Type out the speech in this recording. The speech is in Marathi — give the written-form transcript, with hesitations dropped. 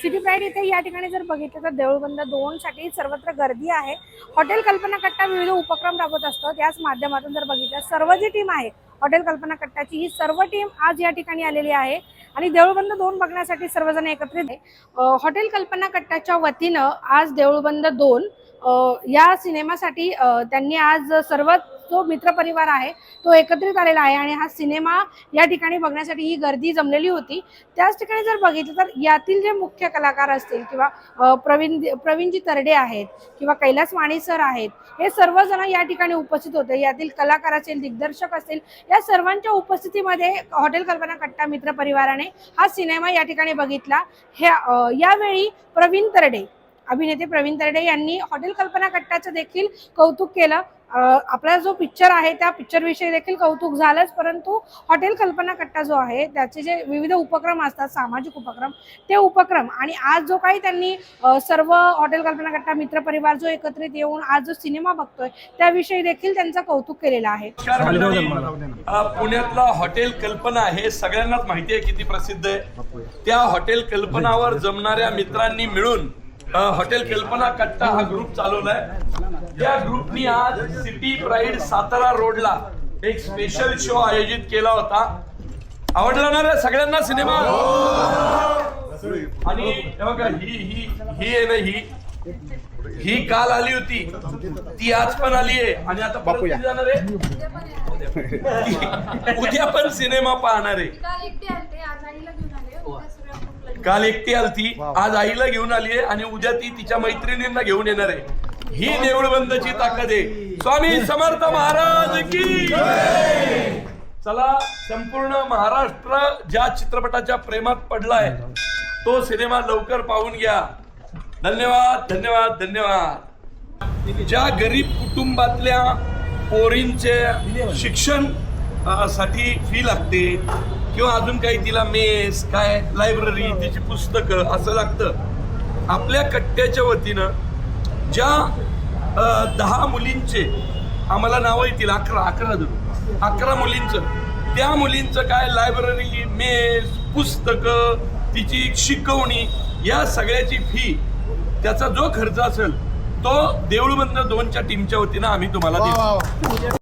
सिटी प्राईड इथे या ठिकाणी जर बघितलं तर देऊळबंद 2 साठी सर्वत्र गर्दी आहे। हॉटेल कल्पना कट्टा विविध उपक्रम राबवत असतो, त्याच माध्यमातून जर बघितलं सर्व जी टीम आहे हॉटेल कल्पना कट्टाची ही सर्व टीम आज या ठिकाणी आलेली आहे आणि देऊळबंद 2 बघण्यासाठी सर्वजण एकत्रित आहे। हॉटेल कल्पना कट्टाच्या वतीनं आज देऊळबंद 2 या सिनेमासाठी त्यांनी आज सर्व जो मित्र परिवार आहे तो एकत्रित आलेला आहे आणि हा सिनेमा या ठिकाणी बघण्यासाठी ही गर्दी जमलेली होती। त्याच ठिकाणी जर बघितलं तर यातील जे मुख्य कलाकार असतील किंवा प्रवीणजी तरडे आहेत किंवा कैलास वाणी सर आहेत, हे सर्वजण या ठिकाणी उपस्थित होते। यातील कलाकार असेल, दिग्दर्शक असेल, या सर्वांच्या उपस्थितीमध्ये हॉटेल कल्पना कट्टा मित्र परिवाराने हा सिनेमा या ठिकाणी बघितला। यावेळी अभिनेते प्रवीण तरडे यांनी हॉटेल कल्पना कट्टाचं देखील कौतुक केलं। आपला जो पिक्चर आहे त्या पिक्चर विषयी देखील कौतुक झालंच, परंतु हॉटेल कल्पना कट्टा जो आहे त्याचे जे विविध उपक्रम असतात, सामाजिक उपक्रम, ते उपक्रम आणि आज जो काही त्यांनी सर्व हॉटेल कल्पना कट्टा मित्र परिवार जो एकत्रित येऊन आज जो सिनेमा बघतोय त्याविषयी देखील त्यांचं कौतुक केलेलं आहे। पुण्यातला हॉटेल कल्पना हे सगळ्यांनाच माहिती आहे किती प्रसिद्ध आहे। त्या हॉटेल कल्पनावर जमणाऱ्या मित्रांनी मिळून हॉटेल कल्पना कट्टा हा ग्रुप चालवलाय। त्या ग्रुपनी आज सिटी प्राईड सातारा रोडला एक स्पेशल शो आयोजित केला होता। आवडला ना रे सगळ्यांना सिनेमा? आणि बघा ही आहे ना, ही काल आली होती, ती आज पण आली आहे आणि आता परत जाणार आहे, उद्या पण सिनेमा पाहणार आहे। काल एकटी आलती, आज आईला घेऊन आली आहे आणि उद्या ती तिच्या मैत्रिणींना घेऊन येणार आहे। ही देऊळबंदची ताकद आहे। स्वामी समर्थ महाराज की जय। चला, संपूर्ण महाराष्ट्र ज्या चित्रपटाच्या प्रेमात पडलाय तो सिनेमा लवकर पाहून घ्या। धन्यवाद धन्यवाद धन्यवाद। ज्या गरीब कुटुंबातल्या पोरींचे शिक्षण साठी फी लागते किंवा अजून काही तिला मेस, काय लायब्ररी, तिची पुस्तकं असं लागतं, आपल्या कट्ट्याच्या वतीनं ज्या 10 मुलींचे आम्हाला नावं येतील, 11 मुलींचं, त्या मुलींचं काय लायब्ररी, मेस, पुस्तकं, तिची शिकवणी, या सगळ्याची फी, त्याचा जो खर्च असेल तो देऊळबंद 2च्या टीमच्या वतीनं आम्ही तुम्हाला देतो।